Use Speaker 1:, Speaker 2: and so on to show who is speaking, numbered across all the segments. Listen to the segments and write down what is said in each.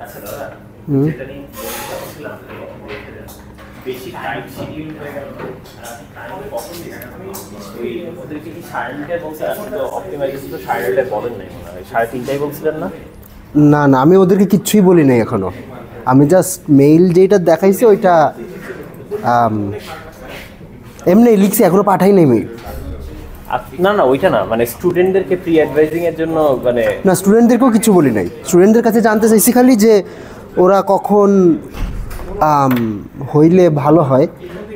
Speaker 1: আচ্ছা দাদা, যেটা নিয়ে বলছিলাম বেশি টাইট শিডিউল হয়ে গেল, টাইম কখন ওই ওদেরকে কি 9:30 বলছে? আসলে তো অপটিমাইজেশন তো 9:30 বলেন নাই, মনে হয় 3:30 বলছিলেন না?
Speaker 2: না না, আমি ওদেরকে কিচ্ছুই বলি নাই এখনো। আমি জাস্ট মেইল যেটা দেখাইছি ওইটা এমনি লিখছি, এখনো পাঠাই নাই মেইল।
Speaker 1: না না, ওইটা না, মানে স্টুডেন্টদেরকে প্রি অ্যাডভাইজিং এর জন্য, মানে
Speaker 2: না, স্টুডেন্টদেরকেও কিছু বলি নাই। স্টুডেন্টদের কাছে জানতে চাইছি খালি যে ওরা কখন হইলে ভালো হয়,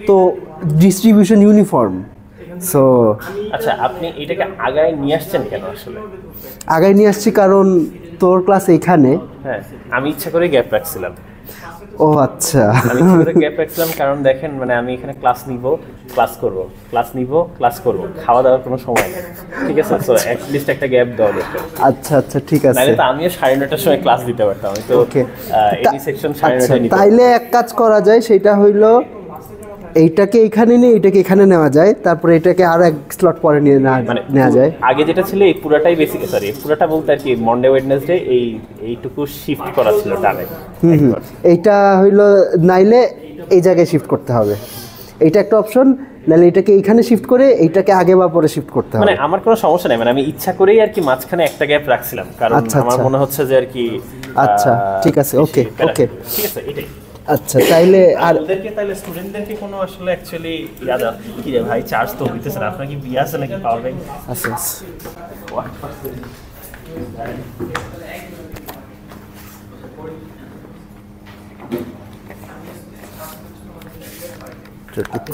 Speaker 2: তো ডিস্ট্রিবিউশন ইউনিফর্ম। সো
Speaker 1: আচ্ছা, আপনি এটাকে আগায় নিয়ে আসছেন কেন আসলে?
Speaker 2: আগায় নিয়ে আসছি কারণ তোর ক্লাস এইখানে।
Speaker 1: হ্যাঁ, আমি ইচ্ছা করে গ্যাপ রাখছিলাম।
Speaker 2: ও আচ্ছা,
Speaker 1: আমি ইচ্ছা করে গ্যাপ রাখছিলাম কারণ দেখেন, মানে আমি এখানে ক্লাস নিব, ক্লাস করব, ক্লাস নিব, ক্লাস করব, খাওয়া দাওয়ার কোনো সময় নেই, ঠিক আছে? সো অ্যাটলিস্ট একটা গ্যাপ দেওয়া দরকার।
Speaker 2: আচ্ছা আচ্ছা, ঠিক আছে।
Speaker 1: নাহলে তো আমিও 9:30টার সময় ক্লাস দিতে পারতাম। আমি তো এনি সেকশন 9:30টায় নিতে।
Speaker 2: তাইলে এক কাজ করা যায়, সেটা হইলো এইটাকে এখানে নিয়ে এটাকে এখানে নেওয়া যায়, তারপরে এটাকে আরো এক স্লট পরে নিয়ে নেওয়া যায়।
Speaker 1: আগে যেটা ছিল এই পুরাটাই বেসিক, সরি এই পুরাটা বলতে আর কি মন্ডে ওয়েডনেসডে এইটুকু শিফট করা ছিল টানে।
Speaker 2: এইটা হইলো, নাইলে এই জায়গায় শিফট করতে হবে, এইটা একটা অপশন। নাহলে এটাকে এইখানে শিফট করে এইটাকে আগে বা পরে শিফট করতে হবে।
Speaker 1: মানে আমার কোনো সমস্যা নেই, মানে আমি ইচ্ছা করেই আর কি মাঝখানে একটা গ্যাপ রাখছিলাম, কারণ আমার মনে হচ্ছে যে আর কি।
Speaker 2: আচ্ছা ঠিক আছে, ওকে ওকে,
Speaker 1: ঠিক আছে, এটাই।
Speaker 2: আচ্ছা তাইলে আর
Speaker 1: ওদেরকে, তাইলে স্টুডেন্টদেরকে কোনো আসলে অ্যাকচুয়ালি ইয়াদ কি রে ভাই, চার্জ তো হইতেছে না। আপনার কি বিয়ে আছে নাকি? পাওয়ার ব্যাংক
Speaker 2: আছে?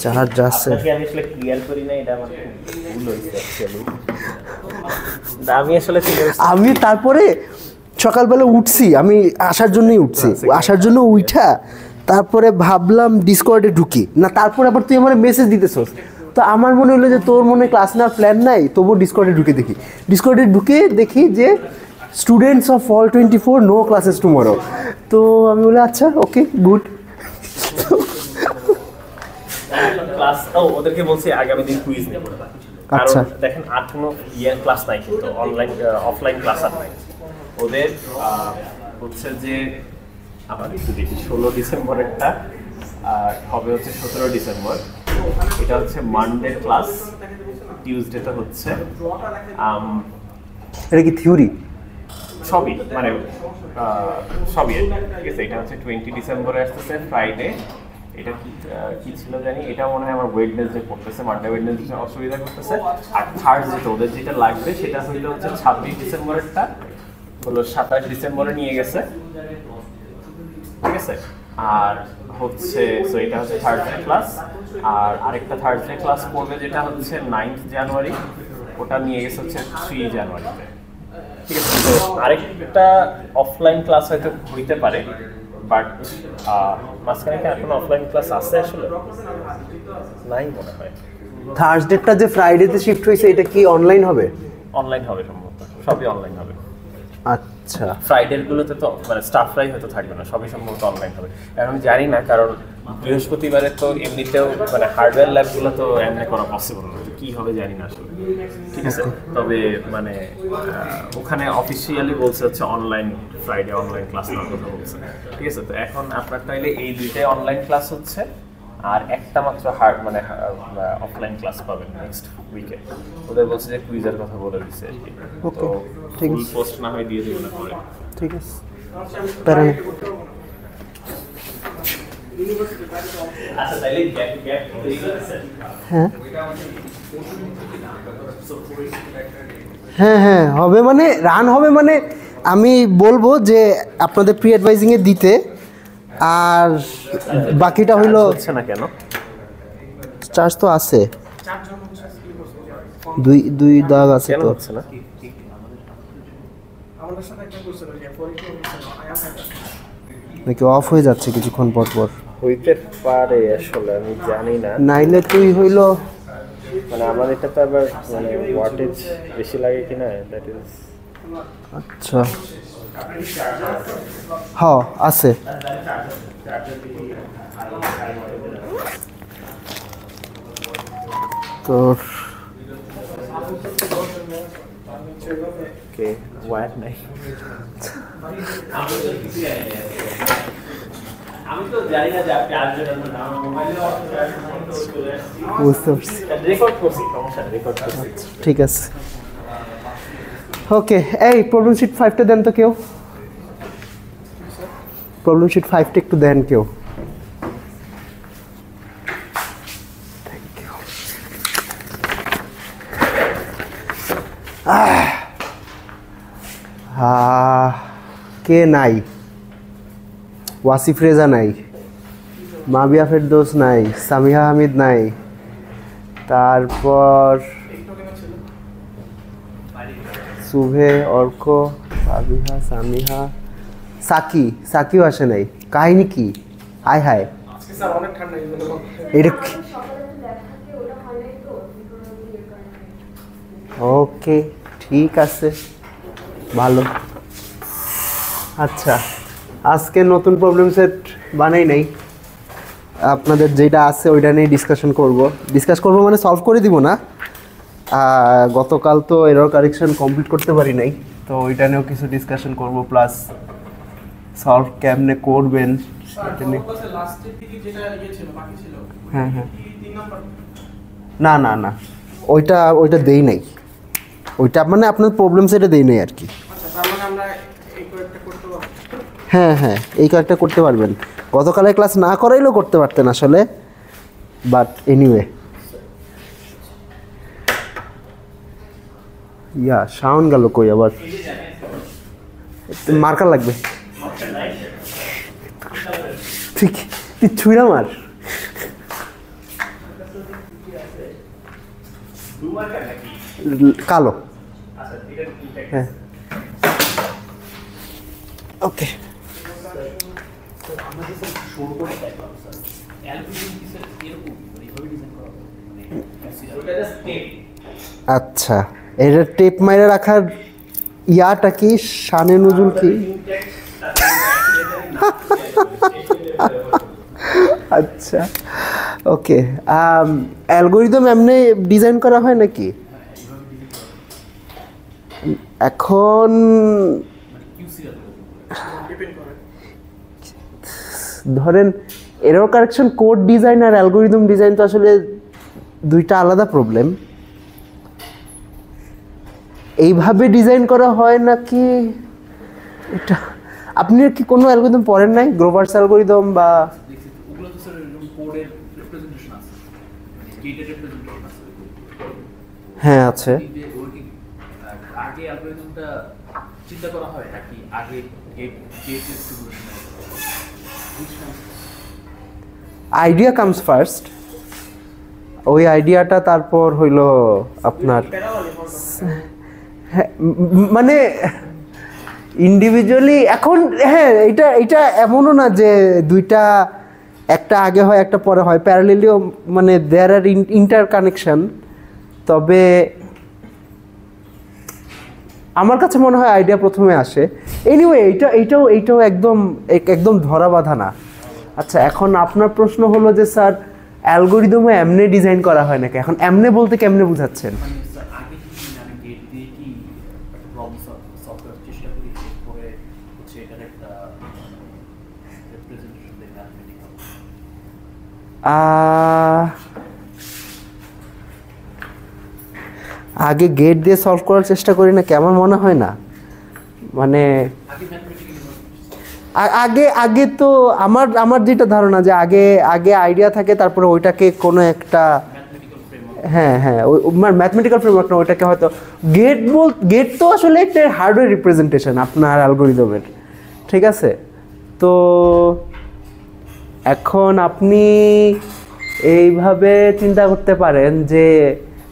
Speaker 2: চার্জ আছে?
Speaker 1: আমি আসলে ক্লিয়ার করি না, এটা আমার ভুল হয়েছে অ্যাকচুয়ালি। আমি আসলে
Speaker 2: আমি তারপরে সকালবেলা উঠছি, আমি আসার জন্যই উঠছি, আসার জন্য উঠা তারপরে ভাবলাম ডিসকর্ডে ঢুকি না, তারপরে আবার তুই আমার মেসেজ দিতেছস, তো আমার মনে হলো যে তোর মনে ক্লাস নেওয়ার প্ল্যান নাই, তবু ডিসকর্ডে ঢুকে দেখি, ডিসকর্ডে ঢুকে দেখি যে students of all 24 no classes tomorrow. তো আমি বলি আচ্ছা ওকে গুড।
Speaker 1: ক্লাস ওদেরকে বলছি আগামী দিন কুইজ নেব।
Speaker 2: আচ্ছা
Speaker 1: দেখেন, আর কোনো ক্লাস নাই, কিন্তু অনলাইন অফলাইন ক্লাস আর নাই ওদের। হচ্ছে যে আমার একটু দেখি, 16 ডিসেম্বরেরটা আর হবে হচ্ছে 17 ডিসেম্বর। এটা হচ্ছে মানডে ক্লাস, টিউসডেটা হচ্ছে
Speaker 2: এটা কি থিওরি?
Speaker 1: সবই, মানে সবই, ঠিক আছে। এটা হচ্ছে 20 ডিসেম্বরে আসতেছে ফ্রাইডে। এটা কি ছিল জানি, এটা মনে হয় আমার ওয়েডনেসডে পড়তেছে, মানডে ওয়েডনেসডে অসুবিধা করতেছে। আর থার্সডে ওদের যেটা লাগবে সেটা হইলো হচ্ছে 26 ডিসেম্বরেরটা হলো 27 ডিসেম্বরে নিয়ে গেছে, ঠিক আছে। আর হচ্ছে সো এটা হচ্ছে থার্সডে ক্লাস, আর আরেকটা থার্সডে ক্লাস পড়বে যেটা হচ্ছে 9th জানুয়ারি, ওটা নিয়ে গেছে হচ্ছে 3 জানুয়ারিতে, ঠিক আছে। তো আরেকটা অফলাইন ক্লাস হয়তো হইতে পারে, বাট মাঝখানে কি আর কোনো অফলাইন ক্লাস আছে আসলে? নাই মনে হয়।
Speaker 2: থার্সডেটা যে ফ্রাইডেতে শিফট হয়েছে, এটা কি অনলাইন হবে?
Speaker 1: অনলাইন হবে সম্ভবত, সবই অনলাইন হবে।
Speaker 2: আচ্ছা,
Speaker 1: ফ্রাইডের গুলোতে তো মানে স্টাফরাই হয়তো থাকবে না, সবই সম্ভবত অনলাইন হবে। এখন আমি জানি না, কারণ বৃহস্পতিবারে তো এমনিতেও মানে হার্ডওয়্যার ল্যাবগুলো তো এমনি করা পসিবল না, কি হবে জানি না আসলে, ঠিক আছে। তবে মানে ওখানে অফিসিয়ালি বলছে হচ্ছে অনলাইন, ফ্রাইডে অনলাইন ক্লাস নেওয়ার কথা বলছে, ঠিক আছে। তো এখন আপনার চাইলে এই দুইটাই অনলাইন ক্লাস হচ্ছে, আর একটা মাত্র মানে অফলাইন ক্লাস পাবেন নেক্সট উইকে। ওদের বলছে যে কুইজের কথা বলে দিচ্ছে আর কি। তো ফুল পোস্ট না হয় দিয়ে দেবো না পরে,
Speaker 2: ঠিক আছে। প্যারা নেই।
Speaker 1: আচ্ছা তাইলে গ্যাপ
Speaker 2: হ্যাঁ হ্যাঁ হ্যাঁ হবে, মানে রান হবে, মানে আমি বলবো যে আপনাদের প্রি অ্যাডভাইজিংয়ে দিতে, আর বাকিটা হইলো
Speaker 1: হচ্ছে না কেন?
Speaker 2: চার্জ তো আছে, দুই দাগ আছে তো,
Speaker 1: হচ্ছে না
Speaker 2: নাকি অফ হয়ে যাচ্ছে কিছুক্ষণ পর পর?
Speaker 1: হইতে পারে আসলে, আমি জানি না।
Speaker 2: নাইলে তুই হইলো,
Speaker 1: মানে আমার এটা তো আবার মানে ওয়াটেজ বেশি লাগে কিনা, দ্যাট ইজ।
Speaker 2: আচ্ছা হ্যাঁ আছে। তোর
Speaker 1: ওকে ওয়্যার নাই আমি তো জানি না যে আপনি আসবেন না মোবাইলে
Speaker 2: বুঝতে পারছি
Speaker 1: রেকর্ড করছি সমস্যা রেকর্ড করছি
Speaker 2: ঠিক আছে ওকে এই প্রবলেম শিট 5টা দেন তো কেউ প্রবলেম শিট 5টা একটু দেন কেউ কে নাই ওয়াসিফ রেজা নাই মাবিয়া ফেরদৌস নাই সামিহা হামিদ নাই তারপর সুভে অর্ক সাবিহা সামিহা সাকিও আসে নাই কাহিনী কি হায় হায় এটা ওকে ঠিক আছে ভালো আচ্ছা আজকে নতুন প্রবলেম সেট বানাই নাই আপনাদের যেটা আছে ওইটা নিয়ে ডিসকাস করব মানে সলভ করে দিব না গতকাল তো এরর কারেকশন কমপ্লিট করতে পারি নাই তো ওইটা নিয়েও কিছু ডিসকাশন করব প্লাস সলভ কেমনে করবেন হ্যাঁ হ্যাঁ না না না ওইটা দেই নাই ওইটা মানে আপনার প্রবলেম সেটা দেই নাই আর কি হ্যাঁ হ্যাঁ এই কয়েকটা করতে পারবেন গতকালের ক্লাস না করাইলেও করতে পারতেন আসলে বাট এনিওয়ে সাউন্ড গেল কই আবার মার্কার লাগবে ঠিক তুই ছুঁড়া মার কালো হ্যাঁ ওকে আচ্ছা এটা টেপ মাইরে রাখার ইয়াটা কি শানে নজুল কি আচ্ছা ওকে অ্যালগরিদম এমনি ডিজাইন করা হয় নাকি এখন ধরেন এরর কারেকশন কোড ডিজাইন আর অ্যালগরিদম ডিজাইন তো আসলে দুইটা আলাদা প্রবলেম এইভাবে ডিজাইন করা হয় নাকি এটা আপনি কি কোনো অ্যালগরিদম পড়েন নাই গ্রোভার্স অ্যালগরিদম বা হ্যাঁ আছে
Speaker 3: আগে অ্যালগরিদমটা চিন্তা করা হয় নাকি আগে
Speaker 2: আইডিয়া কামস ফার্স্ট ওই আইডিয়াটা তারপর হইল আপনার মানে ইন্ডিভিজুয়ালি এখন হ্যাঁ এটা এমনও না যে দুইটা একটা আগে হয় একটা পরে হয় প্যারালেলিও মানে দেয়ার আর ইন্টার কানেকশন তবে আমার কাছে মনে হয় আইডিয়া প্রথমে আসে এনিওয়ে এইটাও একদম ধরা বাঁধা না আচ্ছা এখন আপনার প্রশ্ন হলো যে স্যার অ্যালগরিদমে এমনে ডিজাইন করা হয় নাকি এখন এমনে বলতে কেমনে বুঝাচ্ছেন আগে গেট দিয়ে সলভ করার চেষ্টা করি না কেমন মনে হয় না মানে আগে তো আমার যেটা ধারণা যে আগে আইডিয়া থাকে তারপরে ওইটাকে কোনো একটা হ্যাঁ ম্যাথমেটিক্যাল ফ্রেমওয়ার্ক না ওইটাকে হয়তো গেট তো আসলে একটা হার্ডওয়্যার রিপ্রেজেন্টেশন আপনার অ্যালগরিদমের ঠিক আছে তো এখন আপনি এইভাবে চিন্তা করতে পারেন যে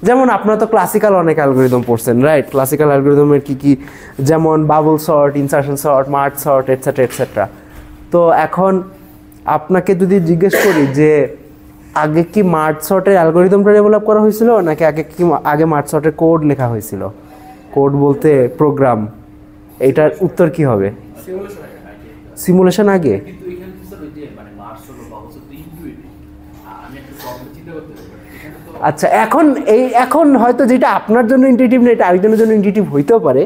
Speaker 2: যেমন আপনারা তো ক্লাসিক্যাল অনেক অ্যালগরিদম পড়ছেন রাইট ক্লাসিক্যাল অ্যালগরিদমের কি যেমন bubble sort insertion sort merge sort etcetera তো এখন আপনাকে যদি জিজ্ঞেস করি যে আগে কি মার্জ সর্টের অ্যালগরিদমটা ডেভেলপ করা হয়েছিল নাকি আগে মার্জ সর্টের কোড লেখা হয়েছিল কোড বলতে প্রোগ্রাম এটার উত্তর কি হবে সিমুলেশন আগে আচ্ছা এখন হয়তো যেটা আপনার জন্য ইনটিউটিভ না এটা আরেকজনের জন্য ইনটিউটিভ হইতেও পারে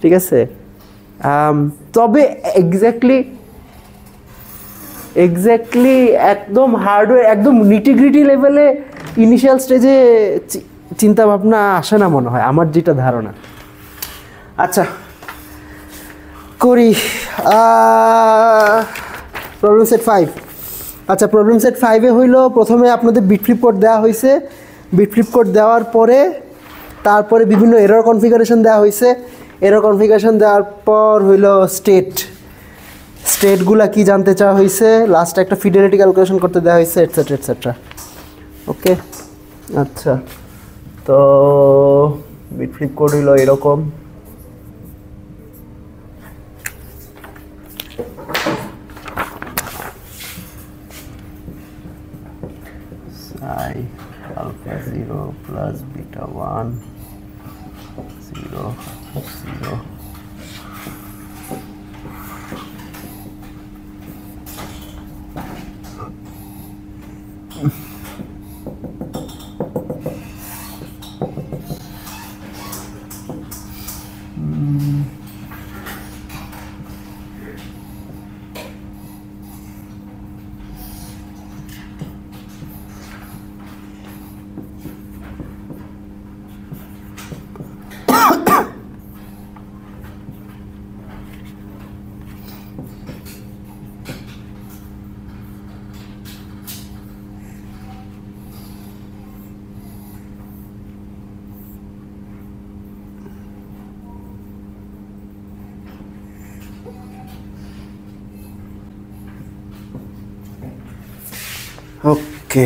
Speaker 2: ঠিক আছে, তবে এক্স্যাক্টলি একদম হার্ডওয়্যার একদম নিটিগ্রিটি লেভেলে ইনিশিয়াল স্টেজে চিন্তা ভাবনা আসে না মনে হয়, আমার যেটা ধারণা। আচ্ছা করি প্রবলেম সেট 5। আচ্ছা প্রবলেম সেট 5-এ হইল প্রথমে আপনাদের বিট ফ্লিপ কোড দেওয়া হয়েছে, বিট ফ্লিপ কোড দেওয়ার পরে তারপরে বিভিন্ন এরর কনফিগারেশন দেওয়া হয়েছে, এরর কনফিগারেশন দেওয়ার পর হইল স্টেটগুলা কি জানতে চাওয়া হয়েছে, লাস্টে একটা ফিডেলিটি ক্যালকুলেশন করতে দেওয়া হয়েছে, এটসেট্রা এটসেট্রা। ওকে আচ্ছা, তো বিট ফ্লিপ কোড হইল এরকম। I alpha 0 plus beta 1 0 0 ওকে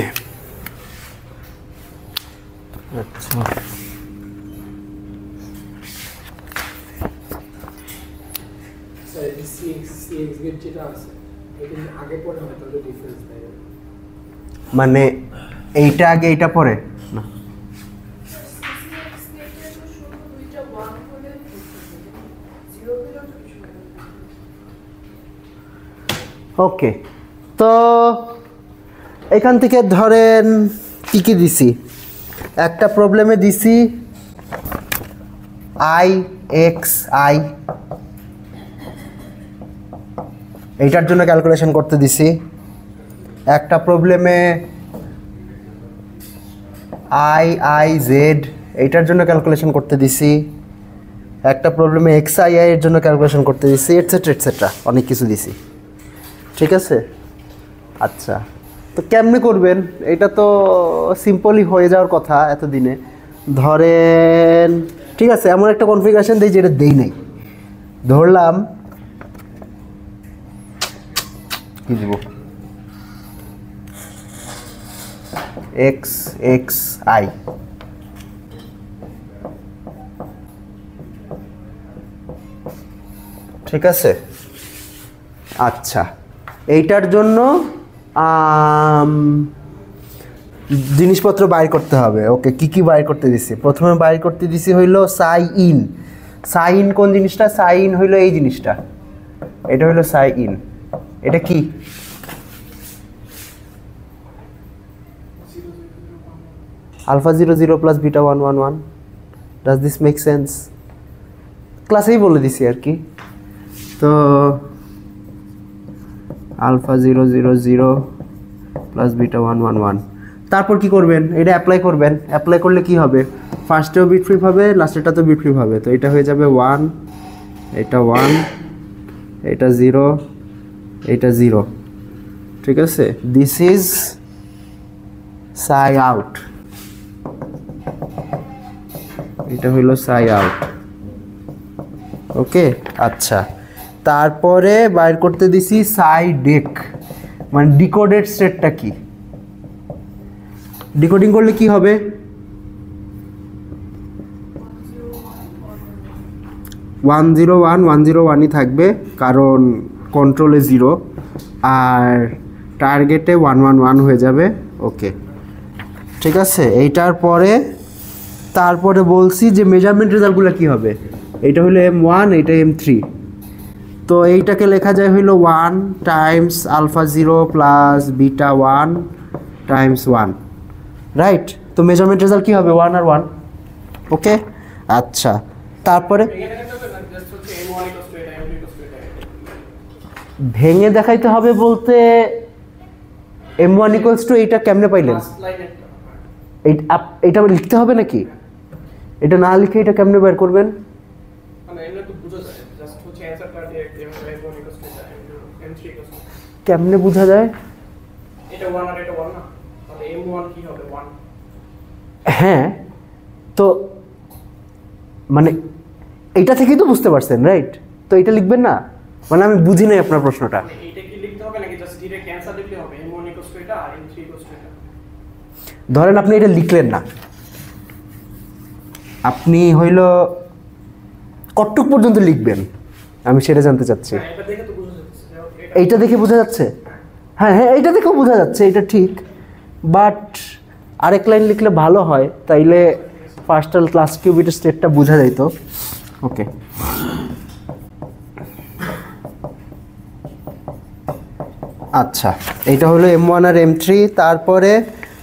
Speaker 2: আচ্ছা মানে এইটা আগে এইটা পরে না, ওকে তো এখান থেকে ধরেন কি কি দিছি, একটা প্রবলেমে দিছি আই এক্স আই, এইটার জন্য ক্যালকুলেশন করতে দিছি। একটা প্রবলেমে আই আই জেড, এইটার জন্য ক্যালকুলেশন করতে দিছি। একটা প্রবলেমে এক্স আই আই এর জন্য ক্যালকুলেশন করতে দিছি, এটসেট্রা এটসেট্রা, অনেক কিছু দিছি। ঠিক আছে আচ্ছা, তো কেমনে করবেন, এটা তো সিম্পলই হয়ে যাওয়ার কথা এতদিনে। ধরেন ঠিক আছে, এমন একটা কনফিগারেশন দিই যেটা দেই নাই, ধরলাম কি দিব এক্স এক্স আই, ঠিক আছে আচ্ছা, এইটার জন্য জিনিসপত্র বাইর করতে হবে। ওকে কি কি বাইর করতে দিছি, প্রথমে বাইর করতে দিছি হইল সাই ইন। সাই ইন কোন জিনিসটা, সাই ইন হইল এই জিনিসটা, এটা হইল সাই ইন। এটা কি alpha 0 0 plus beta 1 1 1। Does this make sense? ক্লাসেই বলে দিছি আর কি। তো আলফা 0 0 0 প্লাস বিটা 1 1 1, তারপর কি করবেন, এটা অ্যাপ্লাই করবেন। অ্যাপ্লাই করলে কি হবে, ফার্স্টেও বিট ফ্লিপ হবে, লাস্টেরটা তো বিট ফ্লিপ হবে। তো এটা হয়ে যাবে 1, এটা 1, এটা 0, এটা 0। ঠিক আছে, দিস ইজ সাই আউট, এটা হইল সাই আউট। ওকে আচ্ছা, তারপরে বাইর করতে দিছি সাই ডেক, মানে ডিকোডেড স্টেটটা কি, ডিকোডিং করলে কি হবে, ওয়ান জিরো ওয়ানই থাকবে, কারণ কন্ট্রোলে 0 আর টার্গেটে 1 1 1 হয়ে যাবে। ওকে ঠিক আছে, এইটার পরে তারপরে বলছি যে মেজারমেন্ট রেজাল্টগুলো কি হবে, এইটা হলো M1, এইটা M3। তো এইটাকে লেখা যায় হইল 1 times alpha 0 plus beta 1 times 1, right. তো মেজারমেন্ট রেজাল্ট কি হবে, 1 আর 1। ওকে আচ্ছা, তারপরে ভেঙে দেখাইতে হবে বলতে m1 ইকুয়ালস টু এইটা কেমনে পাইলেন? এইটা লিখতে হবে নাকি? এটা না লিখে এটা কেমনে বের করবেন? কেমনে বোঝা যায়? হ্যাঁ, তো মানে এইটা থেকেই তো বুঝতে পারছেন, রাইট? তো এটা লিখবেন না, মানে আমি বুঝি নাই আপনার প্রশ্নটা। ধরেন আপনি এটা লিখলেন না, আপনি হইল কতটুক পর্যন্ত লিখবেন আমি সেটা জানতে চাচ্ছি। এইটা দেখে বোঝা যাচ্ছে? হ্যাঁ হ্যাঁ, এইটা দেখেও বোঝা যাচ্ছে, এটা ঠিক, বাট আরেক লাইন লিখলে ভালো হয়, তাইলে ফার্স্টাল ক্লাস কিউবিটের স্টেটটা বোঝা যাইতো। ওকে, আচ্ছা, এইটা হলো m1 আর m3, তারপরে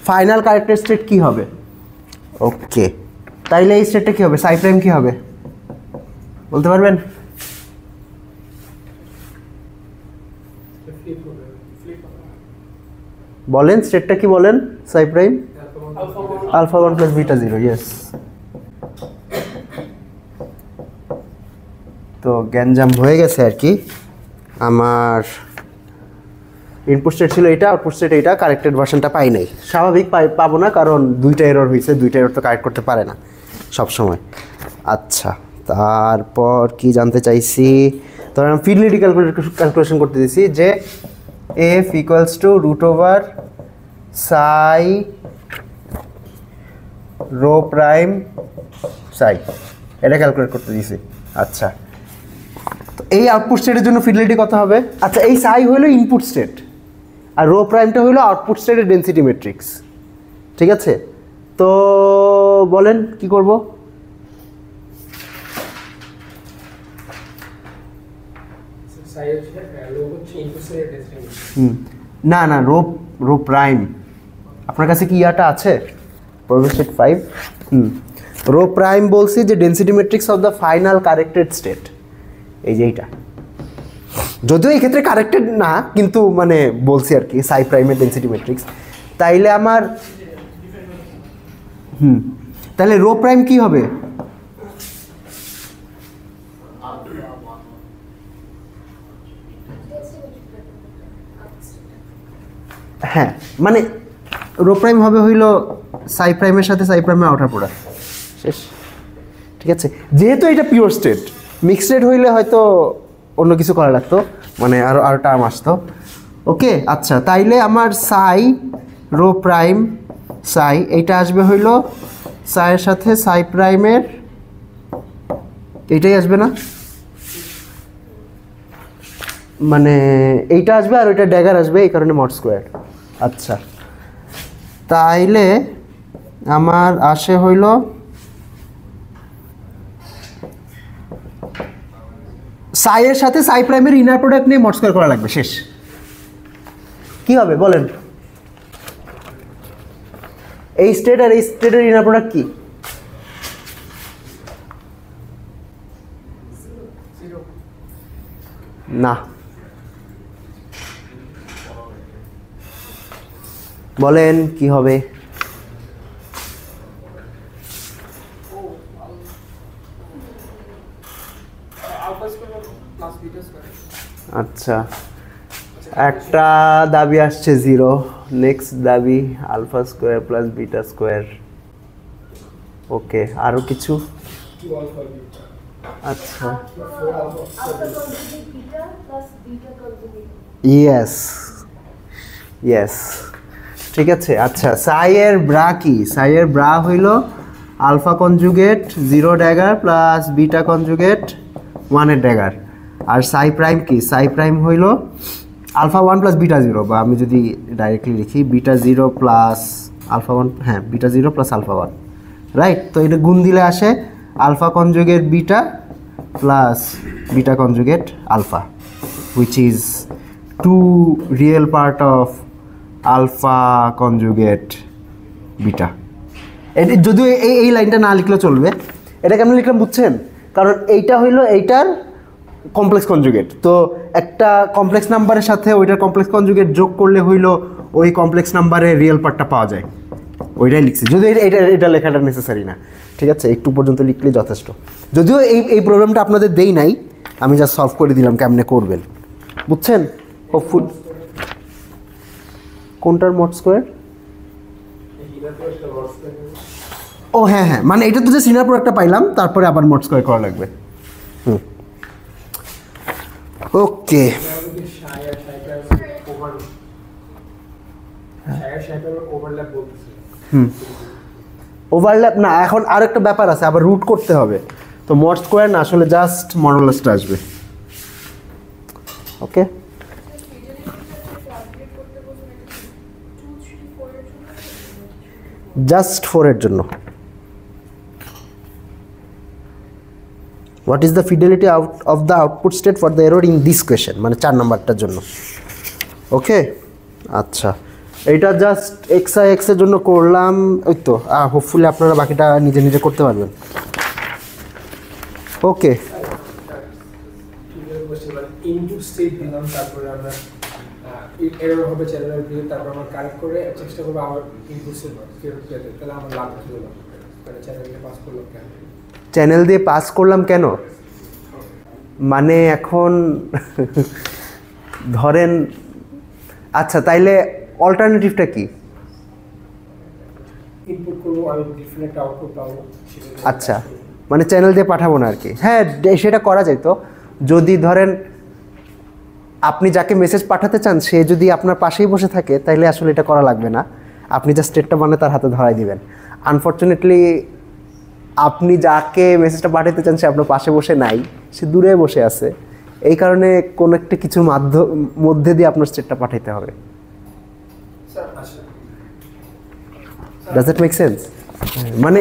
Speaker 2: ফাইনাল কারেক্টেড স্টেট কি হবে? ওকে, তাইলে এই স্টেটটা কি হবে? সাই প্রাইম কি হবে বলতে পারবেন? বলেন স্টেটটা কি বলেন? Psi prime alpha 1 plus beta 0। Yes, তো গ্যাঞ্জাম হয়ে গেছে আর কি। আমার ইনপুট স্টেট ছিল এটা, আউটপুট স্টেট এইটা, কারেক্টেড ভার্সনটা পাই নাই। স্বাভাবিক পাবো না, কারণ দুইটা এরর হয়েছে, দুইটা এরর তো কারেক্ট করতে পারে না সব সময়। আচ্ছা, তারপর কি জানতে চাইছি, ধরেন আমি ফিডলিটি ক্যালকুলেশন করতে দিয়েছি যে F equals to root over psi rho prime psi, এটা ক্যালকুলেট করতে দিয়েছি। আচ্ছা, তো এই আউটপুট স্টেটের জন্য ফিডলিটি কত হবে? আচ্ছা, এই সাই হলো ইনপুট স্টেট আর রো প্রাইমটা হলো আউটপুট স্টেটের ডেনসিটি ম্যাট্রিক্স, ঠিক আছে? তো বলেন কি করব? না না, রো প্রাইম আপনার কাছে কি ইয়াটা আছে? প্রোগ্রেসিভ 5। রো প্রাইম বলছি যে density matrix of the final corrected state, এই যে এইটা। যদিও এই ক্ষেত্রে কারেক্টেড না, কিন্তু মানে বলছি আর কি, সাই প্রাইমের ডেনসিটি ম্যাট্রিক্স। তাইলে আমার তাহলে রো প্রাইম কি হবে? হ্যাঁ, মানে রো প্রাইম হবে হইল সাই প্রাইমের সাথে সাই প্রাইমের আউটার প্রোডাক্ট, শেষ। ঠিক আছে, যেহেতু এটা পিওর স্টেট, মিক্সড স্টেট হইলে হয়তো অন্য কিছু করা লাগতো, মানে আরো টার্ম আসতো। ওকে, আচ্ছা, তাইলে আমার সাই রো প্রাইম সাই এইটা আসবে হইল সাইয়ের সাথে সাই প্রাইমের, এইটাই আসবে না? মানে এইটা আসবে আর ওইটা ড্যাগার আসবে, এই কারণে মড স্কোয়ার। আচ্ছা, তাইলে আমার আসে হইল সাইয়ের সাথে সাই প্রাইমের ইনার প্রোডাক্ট নিয়ে মড স্কোয়ার করা লাগবে, শেষ। কি হবে বলেন? এই স্টেট আর এই স্টেটের ইনার প্রোডাক্ট কি? না, বলেন কি হবে? আচ্ছা, একটা দাবি আসছে 0, নেক্সট দাবি alpha square plus beta square. Okay, আরো কিছু? আচ্ছা, ইয়েস ইয়েস, ঠিক আছে। আচ্ছা, সাইয়ের ব্রা কি? সাইয়ের ব্রা হইল alpha conjugate 0 dagger plus beta conjugate 1 dagger. আর সাই প্রাইম কি? সাই প্রাইম হইল আলফা 1 প্লাস বিটা 0, বা আমি যদি ডাইরেক্টলি লিখি বিটা 0 প্লাস আলফা 1, হ্যাঁ, বিটা 0 প্লাস আলফা 1, রাইট? তো এটা গুণ দিলে আসে alpha conjugate beta plus beta conjugate alpha, which is 2 real part of alpha conjugate beta. এটা যদিও এই লাইনটা না লিখলে চলবে, এটা কেমন লিখলাম বুঝছেন? কারণ এইটা হইল এইটার কমপ্লেক্স কনজুগেট, তো একটা কমপ্লেক্স নাম্বারের সাথে ওইটার কমপ্লেক্স কনজুগেট যোগ করলে হইলো ওই কমপ্লেক্স নাম্বারের রিয়েল পার্টটা পাওয়া যায়, ওইটাই লিখছি। যদিও এটা লেখাটা নেসেসারি না, ঠিক আছে, একটু পর্যন্ত লিখলেই যথেষ্ট। যদিও এই প্রবলেমটা আপনাদের দেই নাই, আমি জাস্ট সলভ করে দিলাম কেমনে করবেন, বুঝছেন? হোপফুল। কোনটার মড স্কোয়ার? ও হ্যাঁ হ্যাঁ, মানে এটা তো যে সিনার প্রোডাক্টটা পাইলাম, তারপরে আবার মড স্কোয়ার করা লাগবে। ওকে, ওভারল্যাপ না, এখন আর একটা ব্যাপার আছে, আবার রুট করতে হবে, তো মড স্কোয়ার না, আসলে জাস্ট মডুলাসটা আসবে। ওকে, জাস্ট 4 এর জন্য। What is the fidelity of the output state for the error in this question, মানে 4 নাম্বারটার জন্য। ওকে, আচ্ছা, এইটা জাস্ট এক্স এর জন্য করলাম, ওই তো, হোপফুলি আপনারা বাকিটা নিজে নিজে করতে পারবেন। ওকে,
Speaker 4: ইনপুট স্টেট দিলাম, তারপরে আমরা এরর হবে চ্যানেলের ভিউ, তারপর আমরা কারেক্ট করে চেষ্টা করব আবার ইনপুট স্টেট ফেরত পেতে, তাহলে আমরা লাভ হলো, মানে চ্যানেলকে পাস করলাম কেন,
Speaker 2: চ্যানেল দিয়ে পাস করলাম কেন, মানে এখন ধরেন, আচ্ছা তাইলে অল্টারনেটিভটা কি?
Speaker 4: ইনপুট করবো, আমি ডিফারেন্ট একটা আউটপুট পাবো।
Speaker 2: আচ্ছা, মানে চ্যানেল দিয়ে পাঠাবো না আর কি। হ্যাঁ, সেটা করা যায়। তো যদি ধরেন আপনি যাকে মেসেজ পাঠাতে চান সে যদি আপনার পাশেই বসে থাকে, তাইলে আসলে এটা করা লাগবে না, আপনি জাস্ট স্টেটটা মানে তার হাতে ধরাই দিবেন। আনফর্চুনেটলি আপনি যাকে মেসেজটা পাঠাতে চান সে আপনার পাশে বসে নাই, সে দূরে বসে আছে, এই কারণে কোনো একটা কিছুর মধ্যে দিয়ে আপনার স্টেটটা পাঠাইতে হবে। Does that make sense? মানে